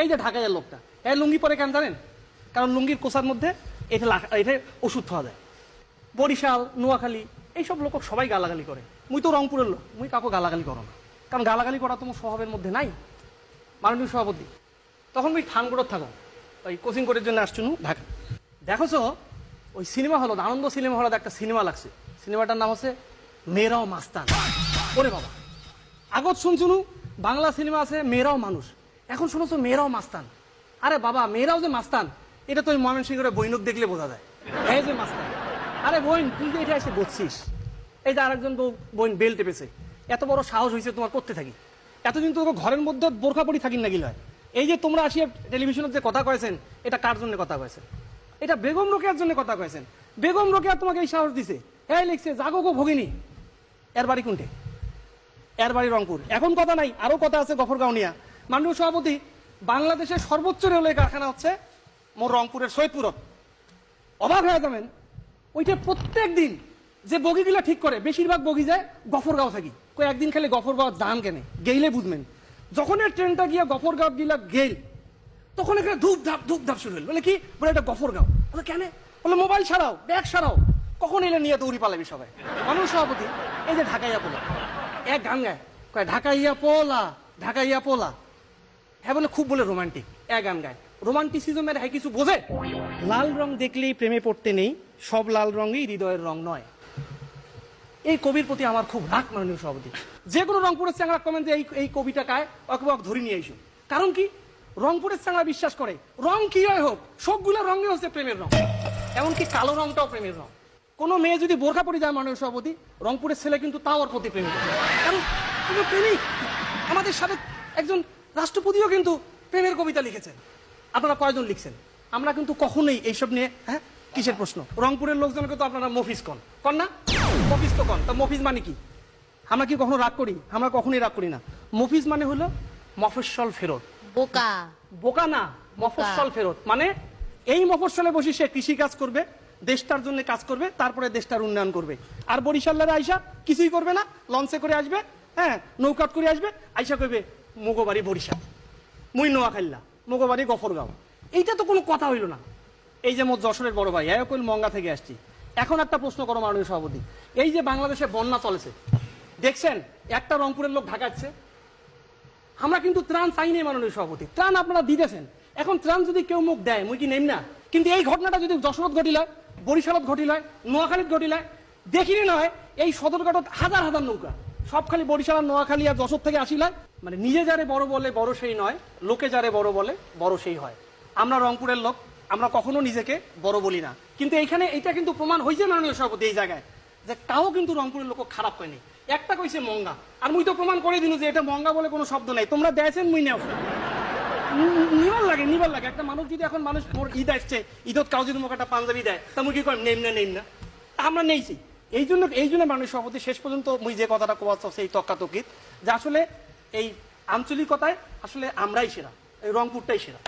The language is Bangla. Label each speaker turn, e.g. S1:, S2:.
S1: এই যে ঢাকাইয়ের লোকটা এই লুঙ্গি পরে কেন জানেন? কারণ লুঙ্গির কোষার মধ্যে এটা ওষুধ খাওয়া যায়। বরিশাল, নোয়াখালী এইসব লোক সবাই গালাগালি করে। মুই তো রংপুরের লোক, মুই কাউকে গালাগালি করো না, কারণ গালাগালি করা তোমার স্বভাবের মধ্যে নাই। মাননীয় সভাপতি, তখন মুই থানগড়ত থাকো, ওই কোচিং করার জন্য আসছুন ঢাকা। দেখোছো ওই সিনেমা হলত, আনন্দ সিনেমা হলত একটা সিনেমা লাগছে, সিনেমাটার নাম হচ্ছে মেয়েরাও মাস্তান। ওরে বাবা, আগত শুনছুনু বাংলা সিনেমা আছে মেয়েরাও মানুষ, এখন শুনেছো মেয়েরাও মাস্তান। আরে বাবা, মেয়েরাও যে মাস্তান এটা তো ওই ময়মনসিংহের বৈনক দেখলে বোঝা যায়, এই যে মাস্তান। আরে বোন, তুই যে এটা এসে বসছিস, এই যে আরেকজন বোন বেল টেপেছে, এত বড় সাহস হয়েছে তোমার করতে থাকি। এতদিন তো ঘরের মধ্যে বোরখা পরি থাকি না গিল হয়। এই যে তোমরা আসিয়া টেলিভিশনের যে কথা কয়েছেন, এটা কার জন্য কথা কয়েছেন? এটা বেগম রোকেয়ার জন্য কথা কয়েছেন। বেগম রোকেয়া তোমাকে এই সাহস দিছে, এই লিখছে জাগো গো ভগিনী। এর বাড়ি কোনটে? এর বাড়ি রংপুর। এখন কথা নাই, আরো কথা আছে গফরগাঁও নিয়া। মাননীয় সভাপতি, বাংলাদেশের সর্বোচ্চ রেলওয়ে কারখানা হচ্ছে মোর রংপুরের সৈয়দপুরত। অবাক হয়ে যাবেন, ওইটা প্রত্যেক দিন যে বগিগুলা ঠিক করে বেশিরভাগ বগি যায় গফরগাঁও থাকি। কই একদিন খালি গফরগাঁও যান কেনে গেইলে বুঝবেন। যখন এই ট্রেনটা গিয়া গফরগাঁও গিলা গেল, তখন এখানে ধূপ ধাপ শুরু হল। বলে কি বলে এটা গফরগাঁও? বলে কেন? বলে মোবাইল ছাড়াও, ব্যাগ ছাড়াও। কখন এলে নিয়ে দৌড়ি পালাবি সবাই। মাননীয় সভাপতি, এই যে ঢাকাইয়া পোলা এক গান গায়, কয় ঢাকাইয়া পোলা, ঢাকাইয়া পোলা। হ্যাঁ বলে খুব বলে রোমান্টিক, এক গান গায়। রোমান্টিসিজমের হ্যাঁ কিছু বোঝে? লাল রং দেখলেই প্রেমে পড়তে নেই, সব লাল রঙই হৃদয়ের রং নয়। এই কবির প্রতি আমার খুব রাগ। মাননীয় সভাপতি, যে কোনো রংপুরের চাংড়া কমেন যে এই কবিটা কায় অকে ধরে নিয়ে আইসো। কারণ কি? রংপুরের চাংড়া বিশ্বাস করে রং কি হয় হোক, সবগুলো রঙই হচ্ছে প্রেমের রং, এমনকি কালো রংটাও প্রেমের রং। কোনো মেয়ে যদি বোরখা পরে যায় মাননীয় সভাপতি, রংপুরের ছেলে কিন্তু তাও ওর প্রতি প্রেমিক, কারণ তুমি প্রেমিক। আমাদের সাবেক একজন রাষ্ট্রপতিও কিন্তু প্রেমের কবিতা লিখেছেন। আপনারা কয়জন লিখছেন? আমরা কিন্তু কখনোই এইসব নিয়ে হ্যাঁ কিসের প্রশ্ন? রংপুরের লোকজনকে তো আপনারা মফিজ কন না? মফিজ তো কন। তা মফিজ মানে কি? আমরা কি কখনো রাগ করি? আমরা কখনোই রাগ করি না। মফিজ মানে হলো মফস্বল ফেরত।
S2: বোকা।
S1: বোকা না, মফস্বল ফেরত মানে এই মফস্বলে বসে সে কৃষি কাজ করবে, দেশটার জন্য কাজ করবে, তারপরে দেশটার উন্নয়ন করবে। আর বরিশালের আইসা কিছুই করবে না, লঞ্চে করে আসবে, হ্যাঁ নৌকাট করে আসবে, আইসা করবে মোগোবাড়ি বরিশাল, মুই নোয়াখাইল্লা, মোগোবাড়ি গফরগাঁও। এইটা তো কোনো কথা হইল না। এই যে মোট যশোরের বড় ভাই একল মঙ্গা থেকে আসছি। এখন একটা প্রশ্ন করো মাননীয় সভাপতি, এই যে বাংলাদেশে বন্যা চলেছে দেখছেন, একটা রংপুরের লোক ঢাকাচ্ছে। আমরা কিন্তু ত্রাণ চাই নাই মাননীয় সভাপতি, ত্রাণ আপনারা দিতেছেন। এখন ত্রাণ যদি কেউ মুখ দেয় মুই কি নেম না, কিন্তু এই ঘটনাটা যদি যশোরত ঘটিল হয়, বরিশালত ঘটিল হয়, নোয়াখালীত ঘটিল হয়, দেখিনি নয় এই সদরঘাটত হাজার হাজার নৌকা সব খালি বরিশাল আর নোয়াখালী আর যশোর থেকে আসিল হয়। মানে নিজে যারে বড় বলে বড় সেই নয়, লোকে যারে বড় বলে বড় সেই হয়। আমরা রংপুরের লোক, আমরা কখনো নিজেকে বড় বলি না, কিন্তু এইখানে এটা কিন্তু প্রমাণ হয়েছে মাননীয় সভাপতি এই জায়গায় যে তাও কিন্তু রংপুরের লোক খারাপ হয়নি। একটা কইছে মঙ্গা, আর মুই তো প্রমাণ করে দিন যে এটা মঙ্গা বলে কোনো শব্দ নাই। তোমরা দেখছেন মুই নেও নিবার লাগে একটা মানুষ যদি এখন মানুষ মোর ঈদ আসছে, ঈদত কাউ যদি মুখ একটা পাঞ্জাবি দেয় তা মুই কি করেন নেম না, আমরা নেইছি। এই জন্য মানুষ সভাপতি শেষ পর্যন্ত মুই যে কথাটা কোয়াচ্ছ সেই তক্কাতকিত যে আসলে এই আঞ্চলিকতায় আসলে আমরাই সেরা, এই রংপুরটাই সেরা।